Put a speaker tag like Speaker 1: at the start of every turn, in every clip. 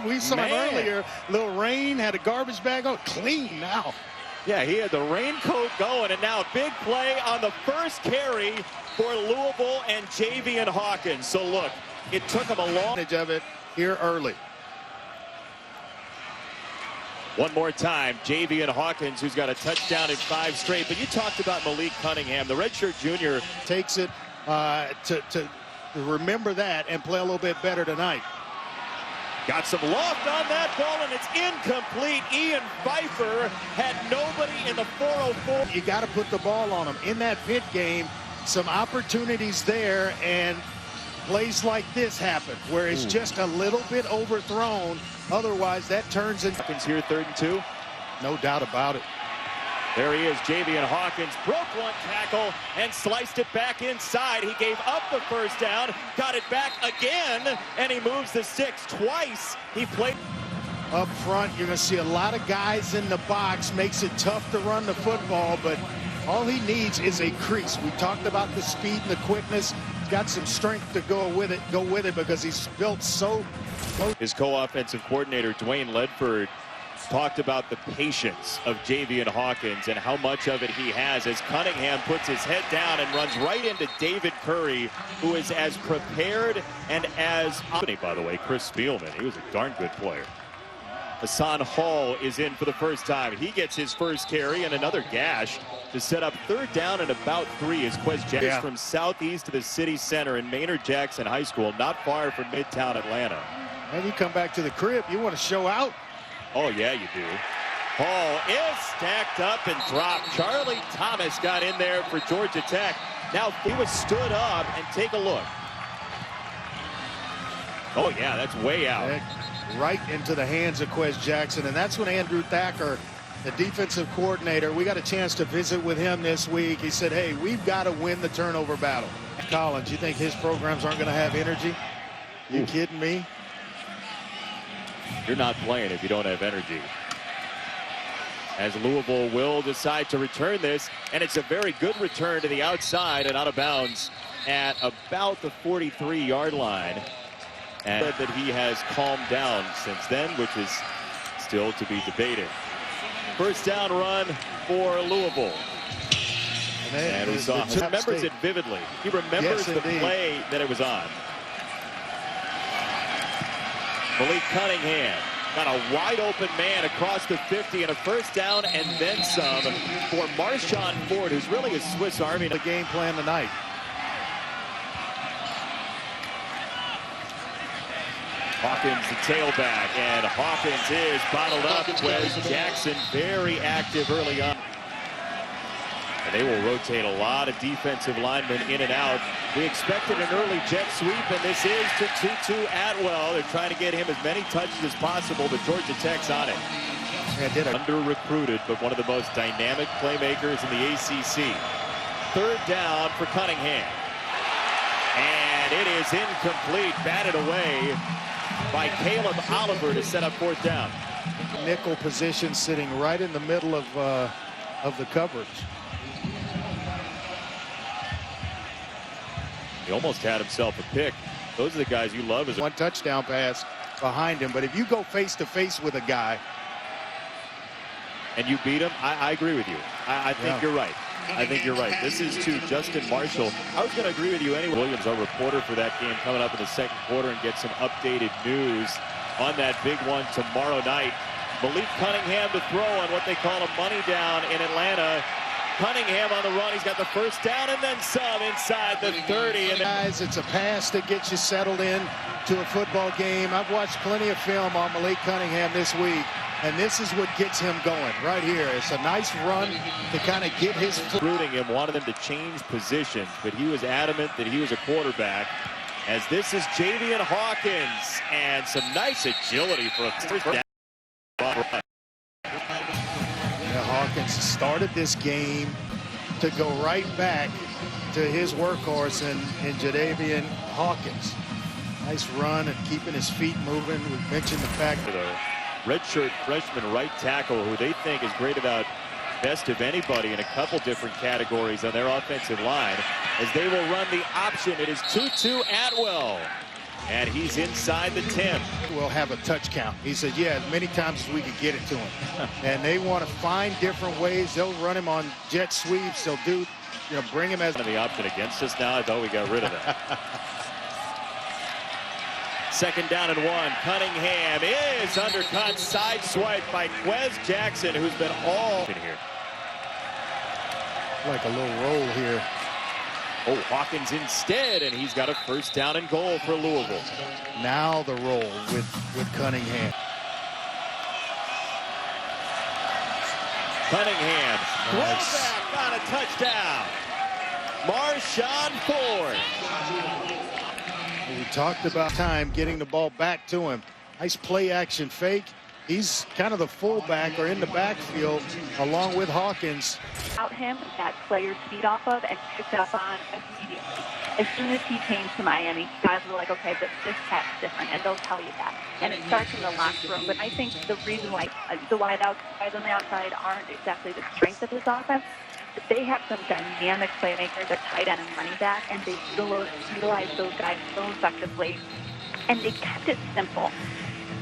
Speaker 1: We saw him earlier. Little rain, had a garbage bag on. Clean now.
Speaker 2: Yeah, he had the raincoat going, and now a big play on the first carry for Louisville and Javian Hawkins. So look, it took him a long
Speaker 1: advantage of it here early.
Speaker 2: One more time, Javian Hawkins, who's got a touchdown in 5 straight. But you talked about Malik Cunningham, the redshirt junior.
Speaker 1: Takes it to remember that and play a little bit better tonight.
Speaker 2: Got some loft on that ball, and it's incomplete. Ian Pfeiffer had nobody in the 404.
Speaker 1: You got to put the ball on him. In that Pitt game, some opportunities there, and plays like this happen, where it's just a little bit overthrown. Otherwise, that turns into...
Speaker 2: Hawkins here, 3rd and 2.
Speaker 1: No doubt about it.
Speaker 2: There he is, Javian Hawkins, broke one tackle and sliced it back inside. He gave up the first down, got it back again, and he moves the 6 twice. He played...
Speaker 1: Up front, you're going to see a lot of guys in the box. Makes it tough to run the football, but all he needs is a crease. We talked about the speed and the quickness. He's got some strength to go with it because he's built so close.
Speaker 2: His co-offensive coordinator, Dwayne Ledford, talked about the patience of Javian Hawkins and how much of it he has as Cunningham puts his head down and runs right into David Curry, who is as prepared and as... By the way, Chris Spielman, he was a darn good player. Hassan Hall is in for the first time. He gets his first carry and another gash to set up 3rd down and about 3 as Quez Jackson from southeast to the city center in Maynard Jackson High School, not far from Midtown Atlanta.
Speaker 1: And you come back to the crib, you want to show out.
Speaker 2: Oh, yeah, you do. Hall is stacked up and dropped. Charlie Thomas got in there for Georgia Tech. Now he was stood up, and take a look. Oh, yeah, that's way out.
Speaker 1: Right into the hands of Quez Jackson, and that's when Andrew Thacker, the defensive coordinator, we got a chance to visit with him this week. He said, hey, we've got to win the turnover battle. Collins, you think his programs aren't going to have energy? You kidding me?
Speaker 2: You're not playing if you don't have energy. As Louisville will decide to return this, and it's a very good return to the outside and out of bounds at about the 43-yard line. And that he has calmed down since then, which is still to be debated. First down run for Louisville. And we saw he remembers it vividly. He remembers the play that it was on. Malik Cunningham got a wide open man across the 50 and a first down and then some for Marshawn Ford, who's really a Swiss Army.
Speaker 1: The game plan tonight.
Speaker 2: Hawkins, the tailback, and Hawkins is bottled up. Quez Jackson very active early on. And they will rotate a lot of defensive linemen in and out. We expected an early jet sweep, and this is to Tutu Atwell. They're trying to get him as many touches as possible, but Georgia Tech's on it. Under-recruited, but one of the most dynamic playmakers in the ACC. 3rd down for Cunningham. And it is incomplete, batted away by Caleb Oliver to set up 4th down.
Speaker 1: Nickel position sitting right in the middle of the coverage.
Speaker 2: He almost had himself a pick. Those are the guys you love. As
Speaker 1: one touchdown pass behind him, but if you go face-to-face with a guy
Speaker 2: and you beat him, I agree with you. I think you're right. I think you're right. This is to Justin Marshall. I was going to agree with you anyway. Williams, our reporter for that game, coming up in the 2nd quarter and get some updated news on that big one tomorrow night. Malik Cunningham to throw on what they call a money down in Atlanta. Cunningham on the run. He's got the first down and then some inside the 30. And
Speaker 1: guys, it's a pass that gets you settled in to a football game. I've watched plenty of film on Malik Cunningham this week, and this is what gets him going right here. It's a nice run to kind of get his foot.
Speaker 2: Recruiting him, wanted him to change positions, but he was adamant that he was a quarterback. As this is Javian Hawkins, and some nice agility for a first down.
Speaker 1: Hawkins started this game to go right back to his workhorse in Javian Hawkins. Nice run and keeping his feet moving. We mentioned the fact that
Speaker 2: a redshirt freshman right tackle who they think is graded out best of anybody in a couple different categories on their offensive line. As they will run the option, it is Tutu Atwell. And he's inside the 10.
Speaker 1: We'll have a touch count. He said, yeah, as many times as we can get it to him. And they want to find different ways. They'll run him on jet sweeps. They'll do, bring him as
Speaker 2: the option against us now. I thought we got rid of that. Second down and 1. Cunningham is undercut. Side swipe by Quez Jackson, who's been all in here.
Speaker 1: Like a little roll here.
Speaker 2: Oh, Hawkins instead, and he's got a first down and goal for Louisville.
Speaker 1: Now the roll with Cunningham.
Speaker 2: Cunningham
Speaker 1: Nice.
Speaker 2: throws back on a touchdown. Marshawn Ford.
Speaker 1: We talked about time getting the ball back to him. Nice play action fake. He's kind of the fullback or in the backfield along with Hawkins.
Speaker 3: Out him that players feed off of and picked up on immediately. As soon as he came to Miami, guys were like, okay, this cat's different, and they'll tell you that. And it starts in the locker room. But I think the reason why the wideouts guys on the outside aren't exactly the strength of this offense, but they have some dynamic playmakers at tight end and running back, and they utilize those guys so effectively. And they kept it simple.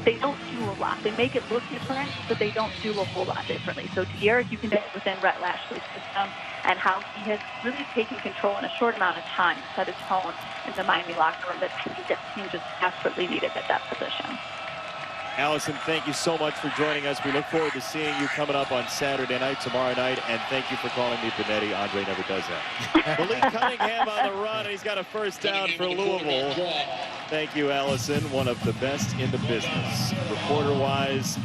Speaker 3: They don't do a lot. They make it look different, but they don't do a whole lot differently. So, Derek, you can get within Rhett Lashley's system and how he has really taken control in a short amount of time, set his tone in the Miami locker room that I think that team just desperately needed at that position.
Speaker 2: Allison, thank you so much for joining us. We look forward to seeing you coming up on Saturday night, tomorrow night, and thank you for calling me Benetti. Andre never does that. Malik Cunningham on the run, and he's got a first down for Louisville. Thank you, Allison, one of the best in the business. Reporter-wise.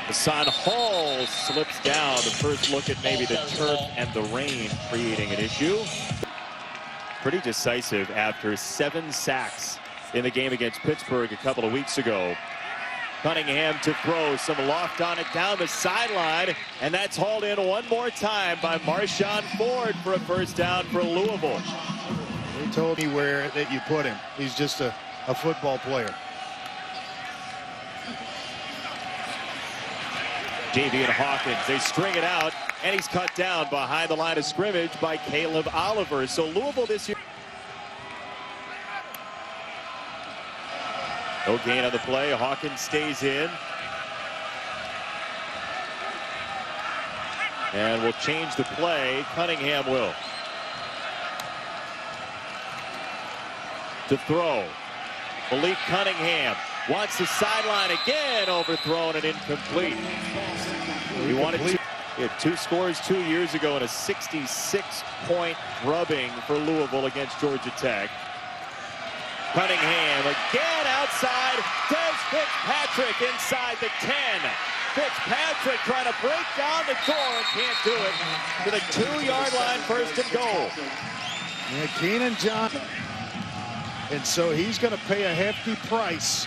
Speaker 2: Hassan Hall slips down. The first look at maybe the turf and the rain creating an issue. Pretty decisive after 7 sacks in the game against Pittsburgh a couple of weeks ago. Cunningham to throw, some loft on it down the sideline, and that's hauled in one more time by Marshawn Ford for a first down for Louisville.
Speaker 1: They told me where that you put him. He's just a football player.
Speaker 2: Davian Hawkins, they string it out, and he's cut down behind the line of scrimmage by Caleb Oliver. So Louisville this year. No gain on the play. Hawkins stays in. And will change the play. Cunningham will. To throw. Malik Cunningham wants the sideline again, overthrown and incomplete. He wanted to. He had 2 scores 2 years ago and a 66-point drubbing for Louisville against Georgia Tech. Cunningham again outside. Des Fitzpatrick inside the 10. Fitzpatrick trying to break down the door and can't do it. To the 2-yard line, first and goal.
Speaker 1: Yeah, Keenan Johnson. And so he's going to pay a hefty price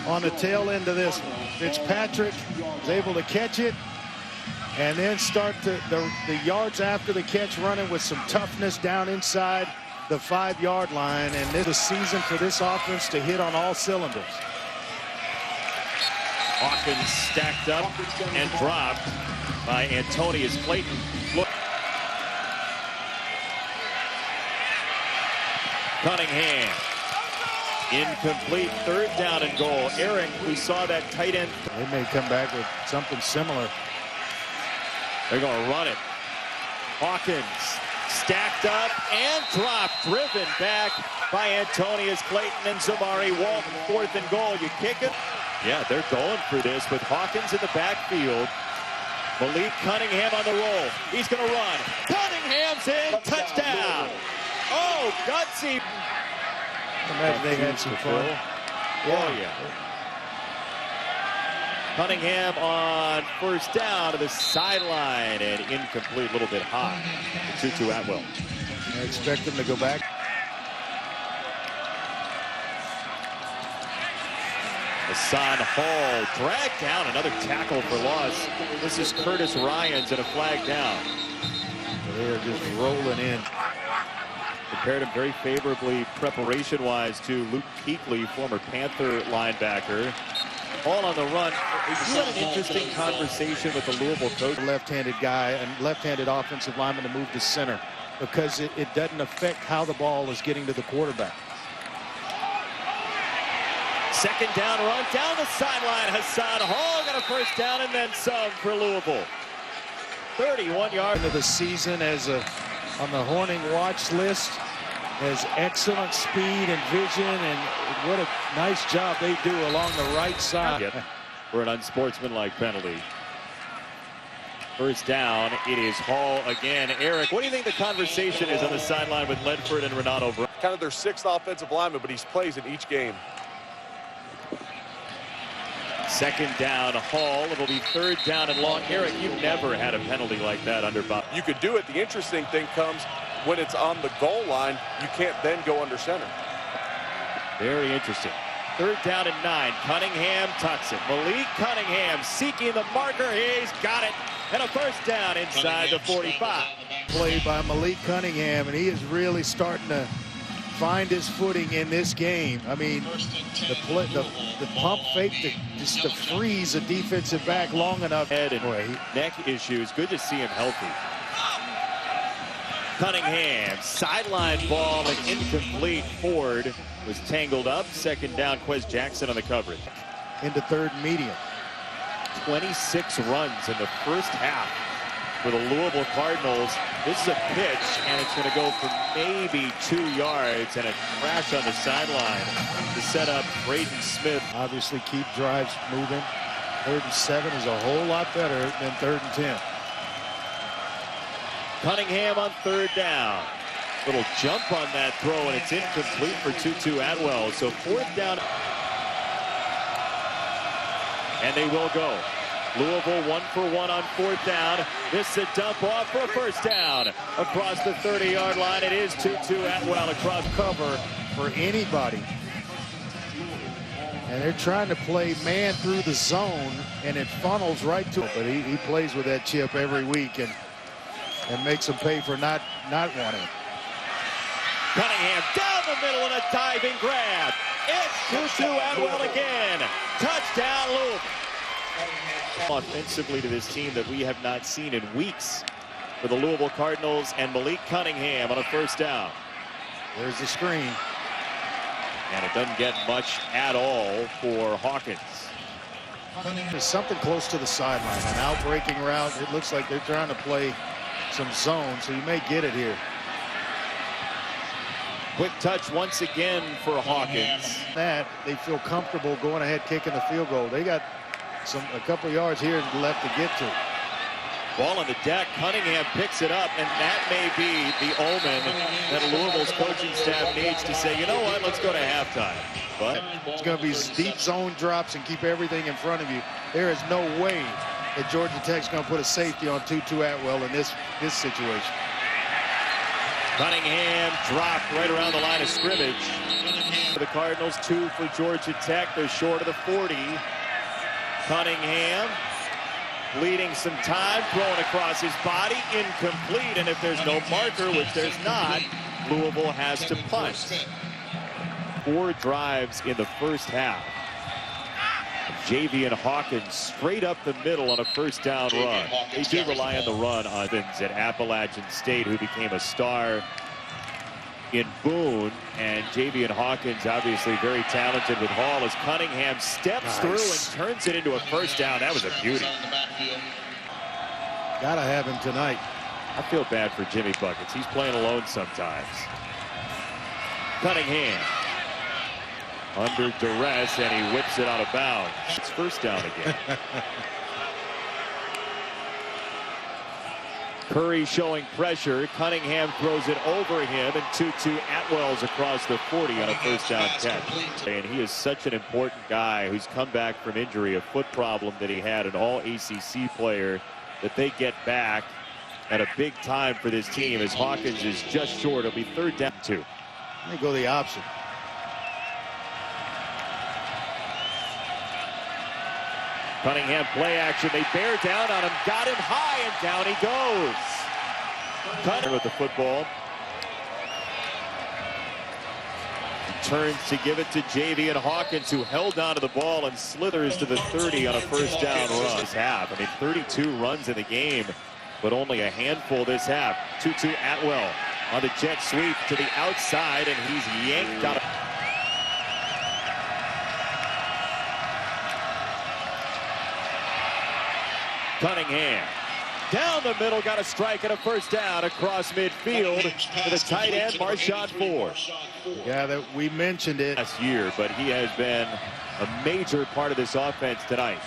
Speaker 1: on the tail end of this one. Fitzpatrick is able to catch it and then start the yards after the catch running with some toughness down inside the 5-yard line. And this is a season for this offense to hit on all cylinders.
Speaker 2: Hawkins stacked up and dropped by Antonius Clayton. Look. Cunningham. Incomplete, third down and goal. Eric, we saw that tight end.
Speaker 1: They may come back with something similar.
Speaker 2: They're going to run it. Hawkins stacked up and dropped, driven back by Antonius Clayton and Zamari Walton. Fourth and goal. You kick it. Yeah, they're going for this with Hawkins in the backfield. Malik Cunningham on the roll. He's going to run. Cunningham's in. Touchdown. Oh, gutsy.
Speaker 1: Imagine they had some fun.
Speaker 2: Oh, yeah. Cunningham on first down to the sideline and incomplete, a little bit high. The 2-2 Atwell.
Speaker 1: I expect them to go back.
Speaker 2: Hassan Hall dragged down, another tackle for loss. This is Curtis Ryans and a flag down.
Speaker 1: They are just rolling in.
Speaker 2: Compared him very favorably preparation-wise to Luke Kuechly, former Panther linebacker. All on the run. You had an interesting conversation with the Louisville coach.
Speaker 1: Left-handed guy and left-handed offensive lineman to move to center because it doesn't affect how the ball is getting to the quarterback.
Speaker 2: Second down run down the sideline. Hassan Hall got a first down and then some for Louisville. 31 yards.
Speaker 1: Into the season as on the Horning watch list. Has excellent speed and vision, and what a nice job they do along the right side.
Speaker 2: For an unsportsmanlike penalty. First down, it is Hall again. Eric, what do you think the conversation is on the sideline with Ledford and Renato Brown?
Speaker 4: Kind of their sixth offensive lineman, but he plays in each game.
Speaker 2: Second down, Hall. It'll be third down and long. Eric, you've never had a penalty like that under Bob.
Speaker 4: You could do it. The interesting thing comes when it's on the goal line, you can't then go under center.
Speaker 2: Very interesting. Third down and 9. Cunningham tucks it. Malik Cunningham seeking the marker. He's got it. And a first down inside the 45.
Speaker 1: Played by Malik Cunningham, and he is really starting to find his footing in this game. I mean, the pump fake just to freeze a defensive back long enough.
Speaker 2: Head and neck issues. Good to see him healthy. Cunningham, sideline ball and incomplete. Ford was tangled up. Second down, Quez Jackson on the coverage.
Speaker 1: Into third and medium.
Speaker 2: 26 runs in the first half for the Louisville Cardinals. This is a pitch, and it's going to go for maybe 2 yards, and a crash on the sideline to set up Braden Smith.
Speaker 1: Obviously keep drives moving. 3rd and 7 is a whole lot better than 3rd and 10.
Speaker 2: Cunningham on third down. Little jump on that throw, and it's incomplete for Tutu Atwell. So fourth down. And they will go. Louisville 1 for 1 on fourth down. This is a dump off for a first down. Across the 30-yard line, it is Tutu Atwell across
Speaker 1: cover for anybody. And they're trying to play man through the zone, and it funnels right to him. But he plays with that chip every week and makes them pay for not wanting.
Speaker 2: Cunningham down the middle and a diving grab. It's Tutu Atwell again. Touchdown, Louisville. Offensively to this team that we have not seen in weeks for the Louisville Cardinals, and Malik Cunningham on a first down.
Speaker 1: There's the screen.
Speaker 2: And it doesn't get much at all for Hawkins.
Speaker 1: There's something close to the sideline. An out-breaking route. It looks like they're trying to play some zone, so you may get it here.
Speaker 2: Quick touch once again for Hawkins.
Speaker 1: That they feel comfortable going ahead kicking the field goal. They got a couple yards here left to get to.
Speaker 2: Ball on the deck. Cunningham picks it up, and that may be the omen that Louisville's coaching staff needs to say, you know what, let's go to halftime. But
Speaker 1: it's going to be deep zone drops and keep everything in front of you. There is no way that Georgia Tech's going to put a safety on Tutu Atwell in this situation.
Speaker 2: Cunningham dropped right around the line of scrimmage. The Cardinals, 2 for Georgia Tech. They're short of the 40. Cunningham bleeding some time, throwing across his body, incomplete. And if there's no marker, which there's not, Louisville has to punt. 4 drives in the first half. Javian Hawkins straight up the middle on a first down run. They do rely on the run on Evans at Appalachian State, who became a star in Boone. And Javian Hawkins obviously very talented with Hall as Cunningham steps through and turns it into a first down. That was a beauty.
Speaker 1: Gotta have him tonight.
Speaker 2: I feel bad for Jimmy Buckets. He's playing alone sometimes. Cunningham under duress, and he whips it out of bounds. It's first down again. Curry showing pressure. Cunningham throws it over him, and Tutu Atwell's across the 40 on a first down catch. And he is such an important guy who's come back from injury, a foot problem that he had, an all-ACC player that they get back at a big time for this team as Hawkins is just short. It'll be third down 2.
Speaker 1: They go the option.
Speaker 2: Cunningham play action. They bear down on him. Got him high, and down he goes. Cunningham with the football. turns to give it to Javian Hawkins, who held onto the ball and slithers to the 30 on a first down run. This half, 32 runs in the game, but only a handful this half. 2-2 Atwell on the jet sweep to the outside, and he's yanked out of. Cunningham down the middle, got a strike and a first down across midfield to the tight end, Marshawn Ford.
Speaker 1: Yeah, that we mentioned it
Speaker 2: last year, but he has been a major part of this offense tonight.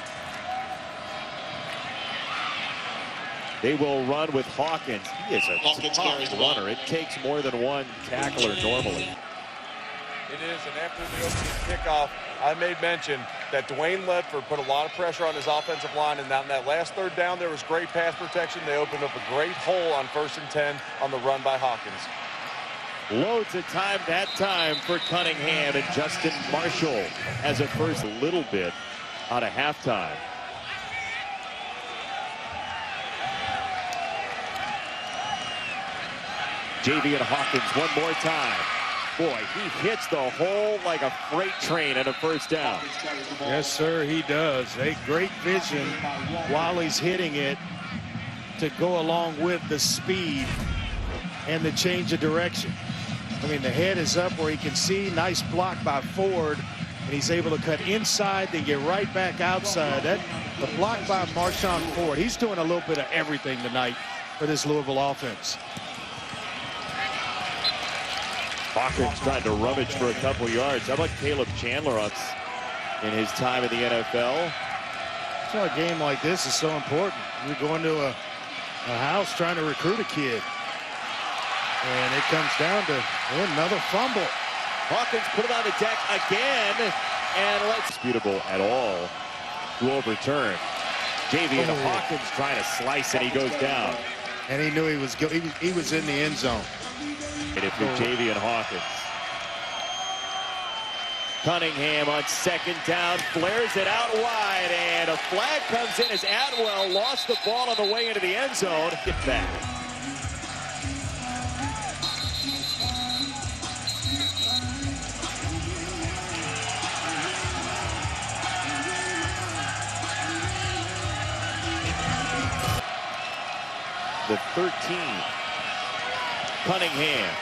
Speaker 2: They will run with Hawkins. He is a tough runner. It takes more than one tackler normally.
Speaker 4: It is, and after the opening kickoff, I made mention that Dwayne Ledford put a lot of pressure on his offensive line, and on that last third down, there was great pass protection. They opened up a great hole on 1st and 10 on the run by Hawkins.
Speaker 2: Loads of time that time for Cunningham, and Justin Marshall as a first little bit out of halftime. Javian Hawkins one more time. Boy, he hits the hole like a freight train and a first down.
Speaker 1: Yes, sir, he does. A great vision while he's hitting it to go along with the speed and the change of direction. I mean, the head is up where he can see. Nice block by Ford, and he's able to cut inside, then get right back outside. The block by Marshawn Ford. He's doing a little bit of everything tonight for this Louisville offense.
Speaker 2: Hawkins tried to rummage for a couple yards. How about Caleb Chandler in his time in the NFL?
Speaker 1: That's why a game like this is so important. You're going to a house trying to recruit a kid. And it comes down to another fumble.
Speaker 2: Hawkins put it on the deck again, and let's disputable at all to overturn. Javian Hawkins trying to slice, and he goes down.
Speaker 1: And he knew he was in the end zone.
Speaker 2: And if you're Javian Hawkins. Cunningham on second down, flares it out wide, and a flag comes in as Atwell lost the ball on the way into the end zone. Get back. The 13. Cunningham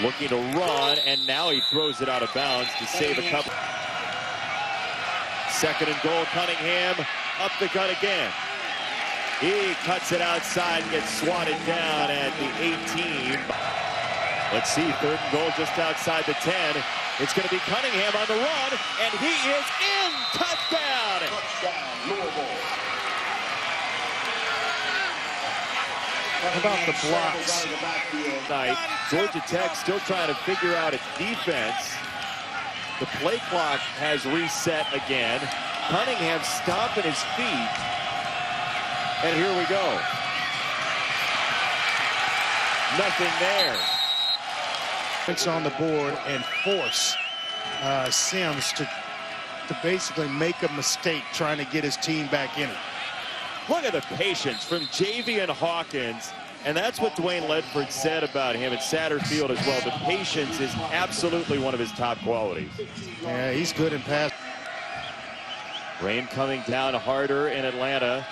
Speaker 2: looking to run, and now he throws it out of bounds to save a couple. Second and goal, Cunningham up the gut again. He cuts it outside and gets swatted down at the 18. Let's see, third and goal just outside the 10. It's going to be Cunningham on the run, and he is in. Touchdown! Touchdown, Louisville.
Speaker 1: How about the blocks?
Speaker 2: Georgia Tech still trying to figure out its defense. The play clock has reset again. Cunningham stomping his feet. And here we go. Nothing there.
Speaker 1: It's on the board and force Sims to basically make a mistake trying to get his team back in it.
Speaker 2: Look at the patience from Javian Hawkins, and that's what Dwayne Ledford said about him at Satterfield as well. The patience is absolutely one of his top qualities.
Speaker 1: Yeah, he's good in pass.
Speaker 2: Rain coming down harder in Atlanta,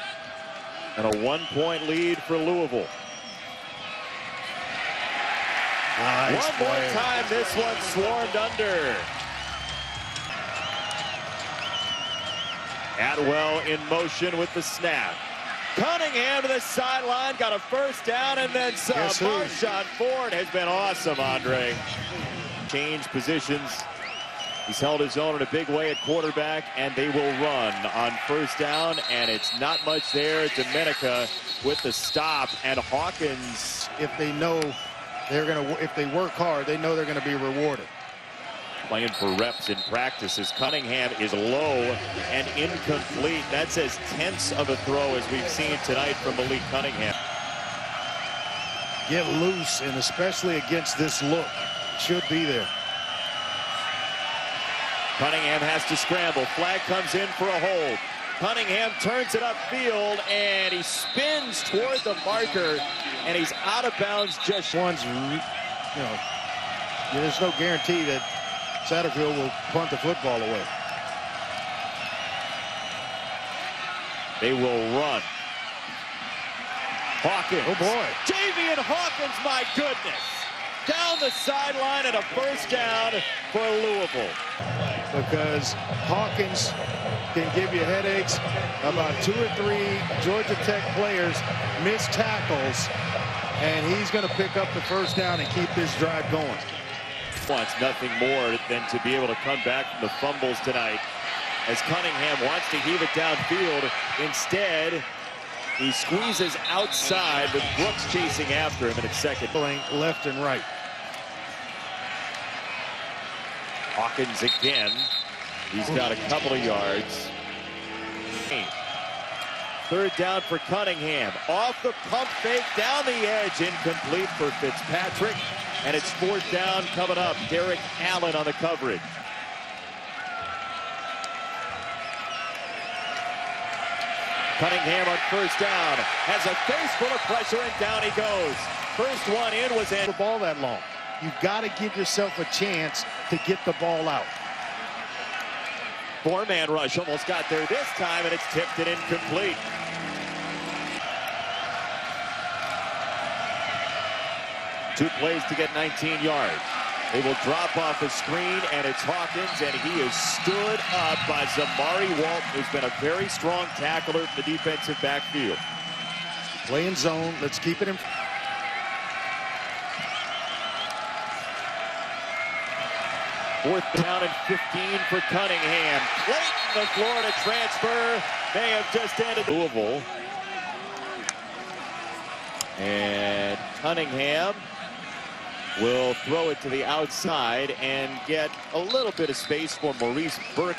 Speaker 2: and a 1-point lead for Louisville.
Speaker 1: Nice
Speaker 2: one more time, this one swarmed under. Atwell in motion with the snap. Cunningham to the sideline, got a first down, and then some. Marshawn Ford has been awesome, Andre. Change positions. He's held his own in a big way at quarterback, and they will run on first down, and it's not much there. Domenica with the stop, and Hawkins.
Speaker 1: If they know if they work hard, they know they're going to be rewarded.
Speaker 2: Playing for reps in practices. Cunningham is low and incomplete. That's as tense of a throw as we've seen tonight from Malik Cunningham.
Speaker 1: Get loose, and especially against this look, should be there.
Speaker 2: Cunningham has to scramble. Flag comes in for a hold. Cunningham turns it upfield, and he spins toward the marker, and he's out of bounds. Just
Speaker 1: one's, there's no guarantee that Satterfield will punt the football away.
Speaker 2: They will run. Hawkins.
Speaker 1: Oh boy.
Speaker 2: Javian Hawkins, my goodness. Down the sideline and a first down for Louisville.
Speaker 1: Because Hawkins can give you headaches. About 2 or 3 Georgia Tech players miss tackles, and he's going to pick up the first down and keep this drive going.
Speaker 2: Wants nothing more than to be able to come back from the fumbles tonight, as Cunningham wants to heave it downfield. Instead, he squeezes outside with Brooks chasing after him, and it's second.
Speaker 1: Left and right.
Speaker 2: Hawkins again. He's got a couple of yards. Third down for Cunningham. Off the pump fake, down the edge, incomplete for Fitzpatrick. And it's fourth down coming up. Derek Allen on the coverage. Cunningham on first down. Has a face full of pressure, and down he goes. First one in was in.
Speaker 1: The ball that long. You've got to give yourself a chance to get the ball out.
Speaker 2: 4-man rush almost got there this time, and it's tipped and incomplete. Two plays to get 19 yards. They will drop off a screen, and it's Hawkins, and he is stood up by Zamari Walton, who's been a very strong tackler in the defensive backfield.
Speaker 1: Play in zone. Let's keep it in.
Speaker 2: Fourth down and 15 for Cunningham. Late in the Florida transfer may have just ended. Louisville. And Cunningham will throw it to the outside and get a little bit of space for Maurice Burke.